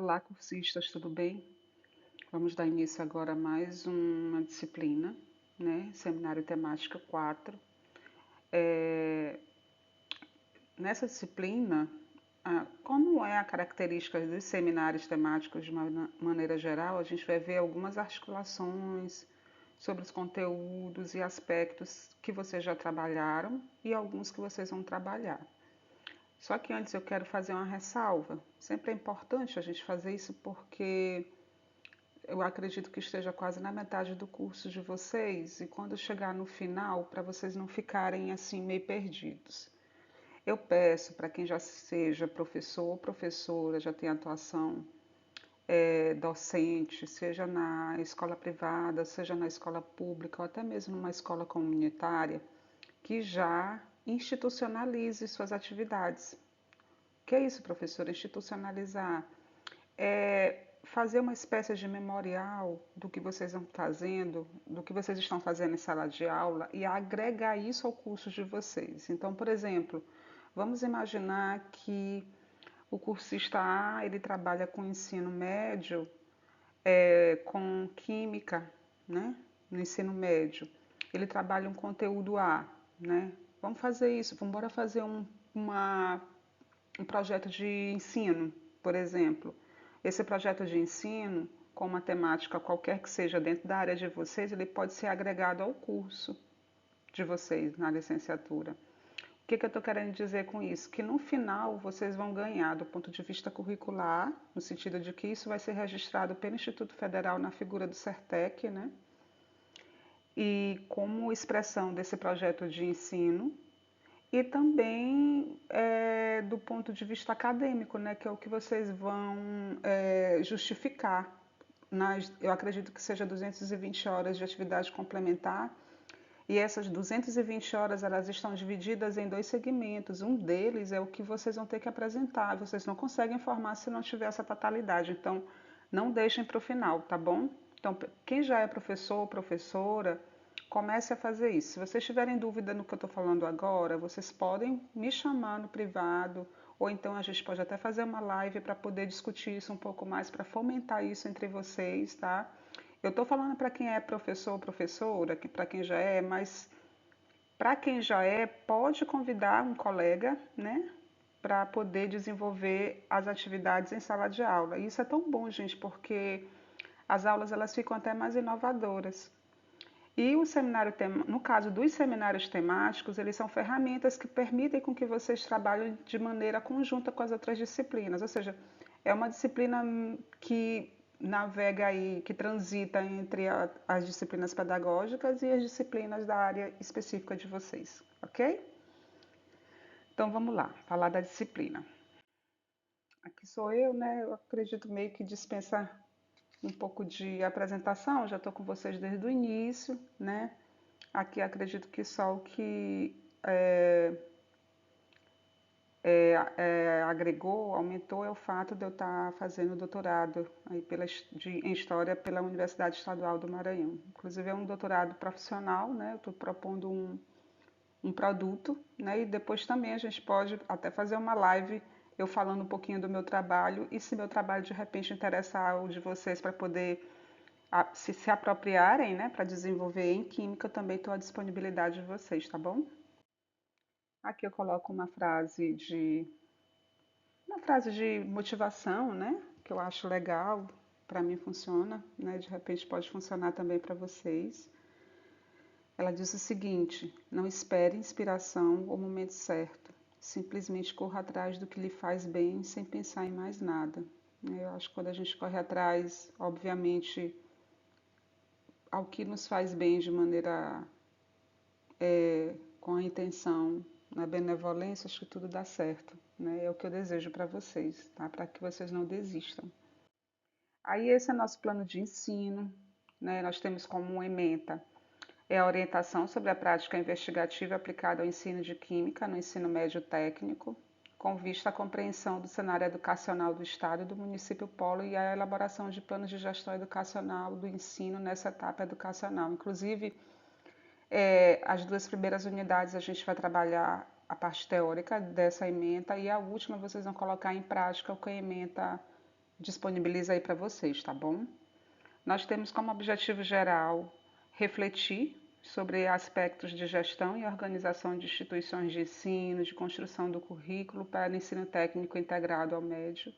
Olá, cursistas, tudo bem? Vamos dar início agora a mais uma disciplina, né? Seminário Temática 4. É, Nessa disciplina, como é a característica dos seminários temáticos de maneira geral, a gente vai ver algumas articulações sobre os conteúdos e aspectos que vocês já trabalharam e alguns que vocês vão trabalhar. Só que antes eu quero fazer uma ressalva. Sempre é importante a gente fazer isso porque eu acredito que esteja quase na metade do curso de vocês e quando chegar no final, para vocês não ficarem assim meio perdidos. Eu peço para quem já seja professor ou professora, já tem atuação docente, seja na escola privada, seja na escola pública ou até mesmo numa escola comunitária, que já institucionalize suas atividades. O que é isso, professora? Institucionalizar fazer uma espécie de memorial do que vocês estão fazendo, do que vocês estão fazendo em sala de aula e agregar isso ao curso de vocês. Então, por exemplo, vamos imaginar que o cursista A ele trabalha com ensino médio, com química, né? No ensino médio, ele trabalha um conteúdo A, né? Vamos fazer isso, vamos embora fazer um projeto de ensino, por exemplo. Esse projeto de ensino, com uma temática qualquer que seja dentro da área de vocês, ele pode ser agregado ao curso de vocês na licenciatura. O que eu estou querendo dizer com isso? Que no final vocês vão ganhar do ponto de vista curricular, no sentido de que isso vai ser registrado pelo Instituto Federal na figura do CERTEC, né? E como expressão desse projeto de ensino, e também do ponto de vista acadêmico, né, que é o que vocês vão justificar. Eu acredito que seja 220 horas de atividade complementar, e essas 220 horas elas estão divididas em dois segmentos. Um deles é o que vocês vão ter que apresentar. Vocês não conseguem formar se não tiver essa totalidade. Então, não deixem para o final, tá bom? Então, quem já é professor ou professora, comece a fazer isso. Se vocês tiverem dúvida no que eu estou falando agora, vocês podem me chamar no privado, ou então a gente pode até fazer uma live para poder discutir isso um pouco mais, para fomentar isso entre vocês, tá? Eu estou falando para quem é professor ou professora, para quem já é, mas para quem já é, pode convidar um colega, né, para poder desenvolver as atividades em sala de aula. E isso é tão bom, gente, porque as aulas elas ficam até mais inovadoras. E o seminário, no caso dos seminários temáticos, eles são ferramentas que permitem com que vocês trabalhem de maneira conjunta com as outras disciplinas. Ou seja, é uma disciplina que navega aí, que transita entre as disciplinas pedagógicas e as disciplinas da área específica de vocês, ok? Então vamos lá, falar da disciplina. Aqui sou eu, né? Eu acredito meio que dispensa um pouco de apresentação, já estou com vocês desde o início, né? Aqui acredito que só o que agregou, aumentou é o fato de eu estar fazendo doutorado aí em História pela Universidade Estadual do Maranhão. Inclusive é um doutorado profissional, né? Eu estou propondo um produto, né? E depois também a gente pode até fazer uma live eu falando um pouquinho do meu trabalho e se meu trabalho de repente interessar o de vocês para poder se apropriarem, né, para desenvolver em química, eu também estou à disponibilidade de vocês, tá bom? Aqui eu coloco uma frase de motivação, né, que eu acho legal, para mim funciona, né, de repente pode funcionar também para vocês. Ela diz o seguinte: não espere inspiração ou momento certo, simplesmente corra atrás do que lhe faz bem sem pensar em mais nada. Eu acho que quando a gente corre atrás, obviamente, ao que nos faz bem de maneira com a intenção, na benevolência, acho que tudo dá certo, né? É o que eu desejo para vocês, tá? Para que vocês não desistam. Aí esse é nosso plano de ensino, né? Nós temos como ementa a orientação sobre a prática investigativa aplicada ao ensino de química no ensino médio técnico, com vista à compreensão do cenário educacional do Estado e do município polo e a elaboração de planos de gestão educacional do ensino nessa etapa educacional. Inclusive, as duas primeiras unidades a gente vai trabalhar a parte teórica dessa ementa e a última vocês vão colocar em prática o que a ementa disponibilizo aí para vocês, tá bom? Nós temos como objetivo geral refletir sobre aspectos de gestão e organização de instituições de ensino, de construção do currículo para ensino técnico integrado ao médio,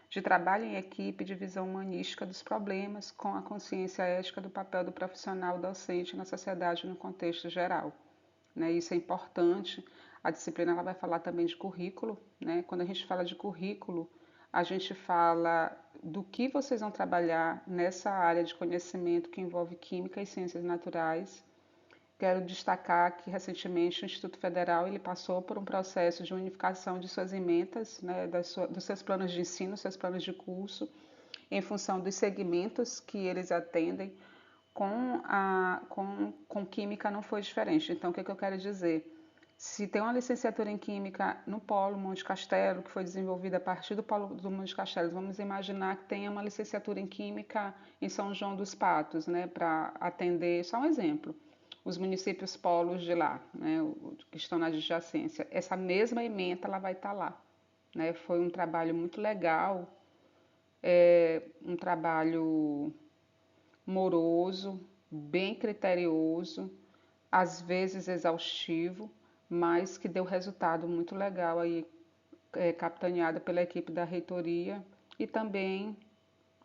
de trabalho em equipe, de visão humanística dos problemas, com a consciência ética do papel do profissional docente na sociedade no contexto geral. Né? Isso é importante. A disciplina ela vai falar também de currículo. Né? Quando a gente fala de currículo, a gente fala do que vocês vão trabalhar nessa área de conhecimento que envolve química e ciências naturais. Quero destacar que recentemente o Instituto Federal ele passou por um processo de unificação de suas ementas, né, dos seus planos de ensino, seus planos de curso, em função dos segmentos que eles atendem. Com química não foi diferente. Então, o que eu quero dizer? Se tem uma licenciatura em Química no Polo Monte Castelo, que foi desenvolvida a partir do Polo do Monte Castelo, vamos imaginar que tenha uma licenciatura em Química em São João dos Patos, né, para atender, só um exemplo, os municípios polos de lá, né, que estão na adjacência. Essa mesma ementa ela vai estar lá. Né? Foi um trabalho muito legal, um trabalho moroso, bem criterioso, às vezes exaustivo, mas que deu resultado muito legal aí, capitaneada pela equipe da reitoria e também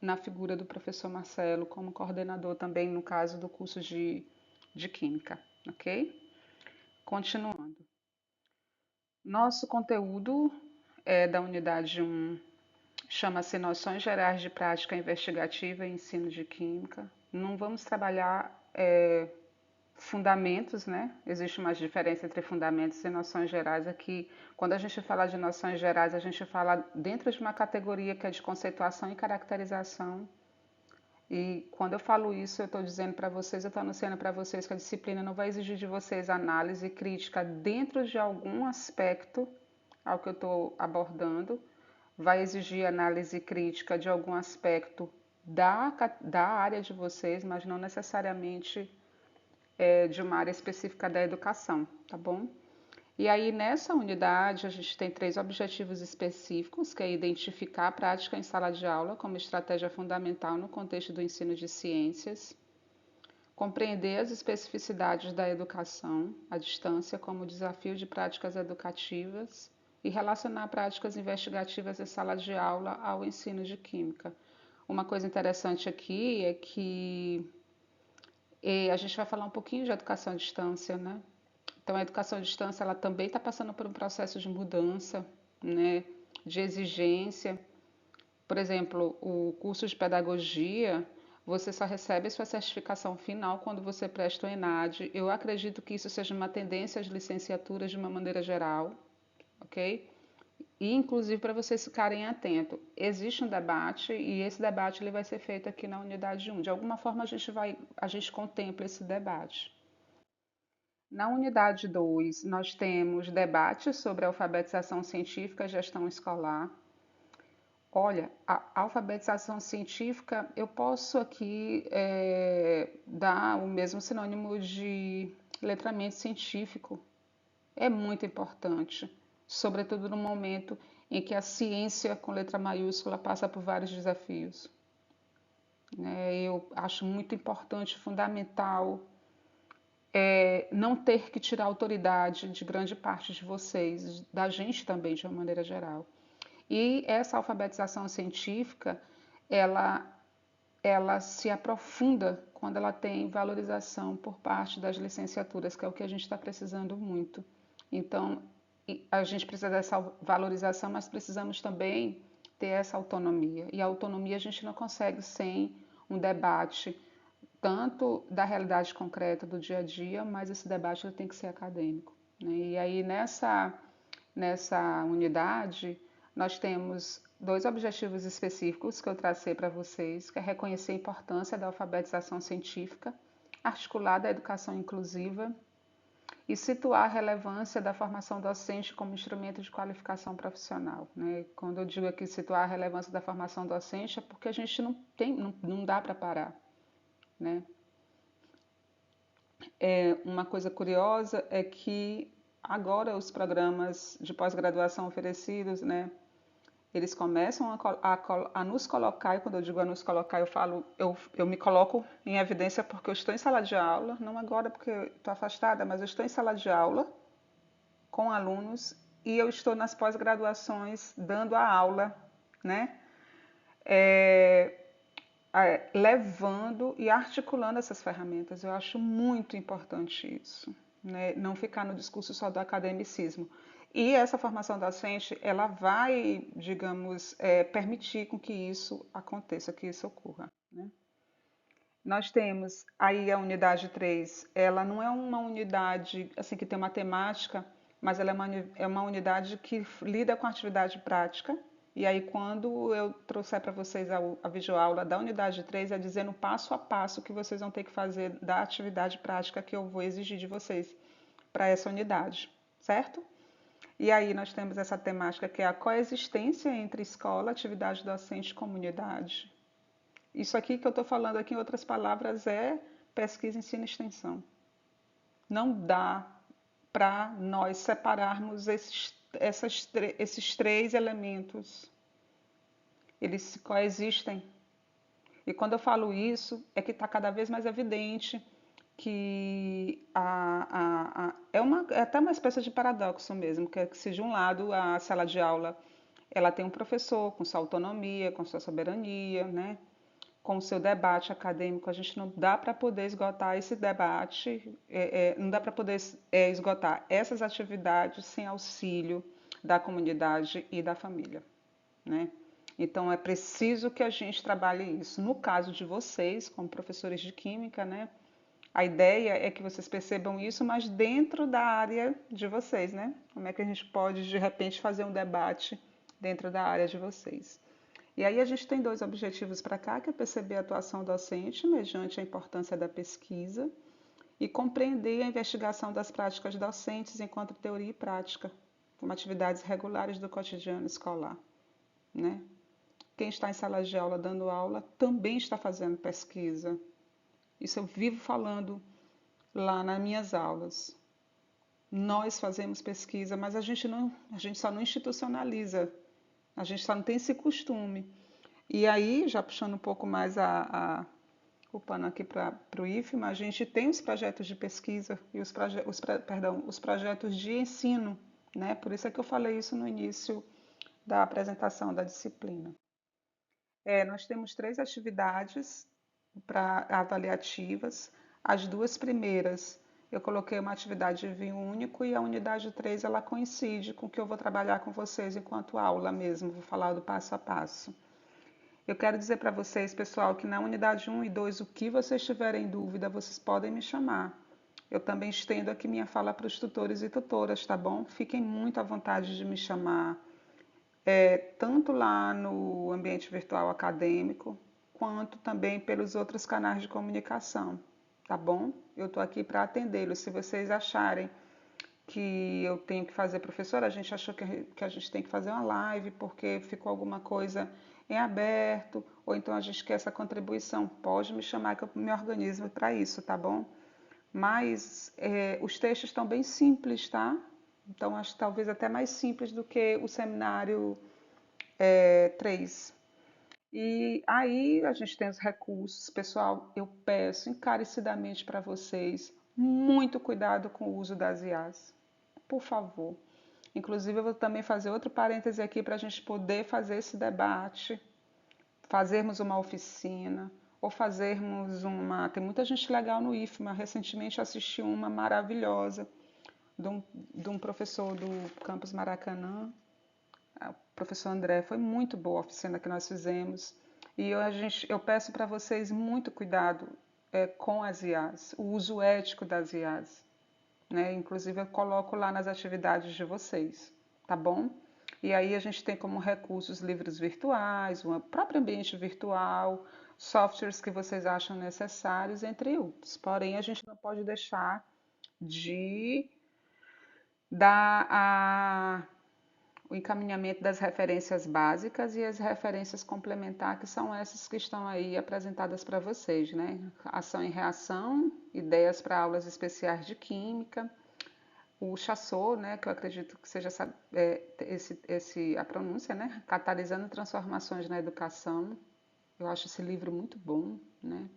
na figura do professor Marcelo como coordenador também no caso do curso de Química, ok? Continuando. Nosso conteúdo é da unidade 1, chama-se Noções Gerais de Prática Investigativa e Ensino de Química. Não vamos trabalhar fundamentos, né? Existe uma diferença entre fundamentos e noções gerais. Aqui, quando a gente fala de noções gerais, a gente fala dentro de uma categoria que é de conceituação e caracterização. E quando eu falo isso, eu estou dizendo para vocês, eu estou anunciando para vocês que a disciplina não vai exigir de vocês análise crítica dentro de algum aspecto ao que eu estou abordando, vai exigir análise crítica de algum aspecto da área de vocês, mas não necessariamente de uma área específica da educação, tá bom? E aí, nessa unidade, a gente tem 3 objetivos específicos, que é identificar a prática em sala de aula como estratégia fundamental no contexto do ensino de ciências, compreender as especificidades da educação à distância como desafio de práticas educativas e relacionar práticas investigativas em sala de aula ao ensino de química. Uma coisa interessante aqui é que a gente vai falar um pouquinho de educação à distância, né? Então, a educação à distância ela também está passando por um processo de mudança, né? De exigência. Por exemplo, o curso de pedagogia, você só recebe sua certificação final quando você presta o ENAD. Eu acredito que isso seja uma tendência às licenciaturas de uma maneira geral, ok? E, inclusive, para vocês ficarem atentos, existe um debate e esse debate ele vai ser feito aqui na unidade 1. De alguma forma, a gente contempla esse debate. Na unidade 2, nós temos debates sobre alfabetização científica e gestão escolar. Olha, a alfabetização científica, eu posso aqui dar o mesmo sinônimo de letramento científico. É muito importante, sobretudo no momento em que a ciência com letra maiúscula passa por vários desafios. Né? Eu acho muito importante, fundamental, não ter que tirar a autoridade de grande parte de vocês, da gente também, de uma maneira geral. E essa alfabetização científica, ela, ela se aprofunda quando ela tem valorização por parte das licenciaturas, que é o que a gente está precisando muito. Então, a gente precisa dessa valorização, mas precisamos também ter essa autonomia. E a autonomia a gente não consegue sem um debate tanto da realidade concreta do dia a dia, mas esse debate ele tem que ser acadêmico. Né? E aí nessa unidade nós temos 2 objetivos específicos que eu tracei para vocês, que é reconhecer a importância da alfabetização científica, articular a educação inclusiva e situar a relevância da formação docente como instrumento de qualificação profissional. Né? Quando eu digo aqui situar a relevância da formação docente é porque a gente não dá para parar. Né? Uma coisa curiosa é que agora os programas de pós-graduação oferecidos, né, Eles começam a nos colocar, e quando eu digo a nos colocar, eu me coloco em evidência porque eu estou em sala de aula, não agora porque estou afastada, mas eu estou em sala de aula com alunos e eu estou nas pós-graduações dando a aula, né? É, levando e articulando essas ferramentas. Eu acho muito importante isso, né? Não ficar no discurso só do academicismo. E essa formação docente, ela vai, digamos, permitir com que isso aconteça, que isso ocorra, né? Nós temos aí a unidade 3. Ela não é uma unidade assim que tem uma temática, mas ela é uma unidade que lida com a atividade prática. E aí, quando eu trouxer para vocês a videoaula da unidade 3, é dizendo passo a passo que vocês vão ter que fazer da atividade prática que eu vou exigir de vocês para essa unidade, certo? E aí nós temos essa temática que é a coexistência entre escola, atividade docente e comunidade. Isso aqui que eu estou falando aqui, em outras palavras, é pesquisa, ensino e extensão. Não dá para nós separarmos esses três elementos. Eles se coexistem. E quando eu falo isso, é que está cada vez mais evidente que é até uma espécie de paradoxo mesmo, que é que se de um lado a sala de aula ela tem um professor com sua autonomia, com sua soberania, né? Com o seu debate acadêmico, a gente não dá para poder esgotar esse debate, não dá para poder esgotar essas atividades sem auxílio da comunidade e da família, né? Então é preciso que a gente trabalhe isso. No caso de vocês, como professores de química, né? A ideia é que vocês percebam isso, mas dentro da área de vocês, né? Como é que a gente pode, de repente, fazer um debate dentro da área de vocês? E aí a gente tem dois objetivos para cá, que é perceber a atuação docente mediante a importância da pesquisa e compreender a investigação das práticas docentes enquanto teoria e prática, como atividades regulares do cotidiano escolar, né? Quem está em sala de aula dando aula também está fazendo pesquisa. Isso eu vivo falando lá nas minhas aulas. Nós fazemos pesquisa, mas a gente só não institucionaliza. A gente só não tem esse costume. E aí, já puxando um pouco mais o pano aqui para o IFMA, a gente tem os projetos de pesquisa e os projetos de ensino, né? Por isso é que eu falei isso no início da apresentação da disciplina. Nós temos três atividades avaliativas. As duas primeiras eu coloquei uma atividade de vinho único e a unidade 3 ela coincide com o que eu vou trabalhar com vocês enquanto aula mesmo, vou falar do passo a passo. Eu quero dizer para vocês, pessoal, que na unidade 1 e 2, o que vocês tiverem dúvida, vocês podem me chamar. Eu também estendo aqui minha fala para os tutores e tutoras, tá bom? Fiquem muito à vontade de me chamar, tanto lá no ambiente virtual acadêmico, quanto também pelos outros canais de comunicação, tá bom? Eu estou aqui para atendê-los. Se vocês acharem que eu tenho que fazer, professora, a gente achou que a gente tem que fazer uma live porque ficou alguma coisa em aberto, ou então a gente quer essa contribuição, pode me chamar que eu me organizo para isso, tá bom? Mas os textos estão bem simples, tá? Então acho que talvez até mais simples do que o seminário 3. E aí a gente tem os recursos. Pessoal, eu peço encarecidamente para vocês muito cuidado com o uso das IAs, por favor. Inclusive, eu vou também fazer outro parêntese aqui para a gente poder fazer esse debate, fazermos uma oficina ou fazermos uma. Tem muita gente legal no IFMA. Recentemente assisti uma maravilhosa de um professor do Campus Maracanã, o professor André. Foi muito boa a oficina que nós fizemos. E eu peço para vocês muito cuidado com as IAs, o uso ético das IAs, né? Inclusive eu coloco lá nas atividades de vocês, tá bom? E aí a gente tem como recursos livros virtuais, o próprio ambiente virtual, softwares que vocês acham necessários, entre outros. Porém, a gente não pode deixar de dar o encaminhamento das referências básicas e as referências complementares, que são essas que estão aí apresentadas para vocês, né? Ação e reação, ideias para aulas especiais de química, o Chassot, né, que eu acredito que seja a pronúncia, né, Catalisando Transformações na Educação. Eu acho esse livro muito bom, né?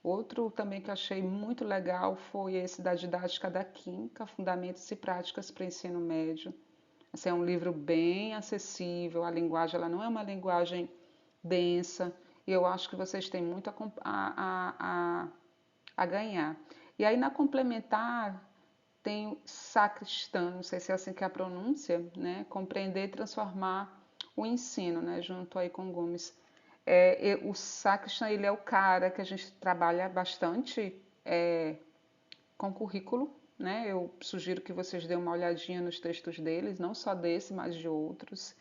Outro também que eu achei muito legal foi esse da Didática da Química, Fundamentos e Práticas para o Ensino Médio. Esse é um livro bem acessível, a linguagem ela não é uma linguagem densa, e eu acho que vocês têm muito a ganhar. E aí na complementar tem o sacristã, não sei se é assim que é a pronúncia, né? Compreender e transformar o ensino, né? Junto aí com Gomes. O sacristã, ele é o cara que a gente trabalha bastante com currículo, né? Eu sugiro que vocês dêem uma olhadinha nos textos deles, não só desse, mas de outros.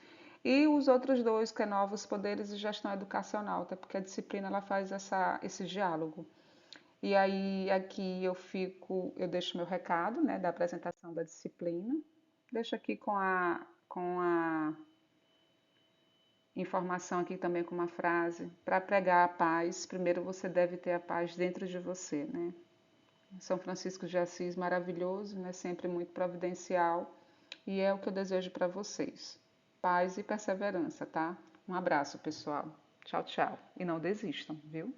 E os outros dois, que é Novos Poderes e Gestão Educacional, até porque a disciplina ela faz esse diálogo. E aí aqui eu deixo meu recado, né, da apresentação da disciplina. Deixo aqui com a informação aqui também com uma frase. Para pregar a paz, primeiro você deve ter a paz dentro de você, né? São Francisco de Assis, maravilhoso, né? Sempre muito providencial. E é o que eu desejo para vocês. Paz e perseverança, tá? Um abraço, pessoal. Tchau, tchau. E não desistam, viu?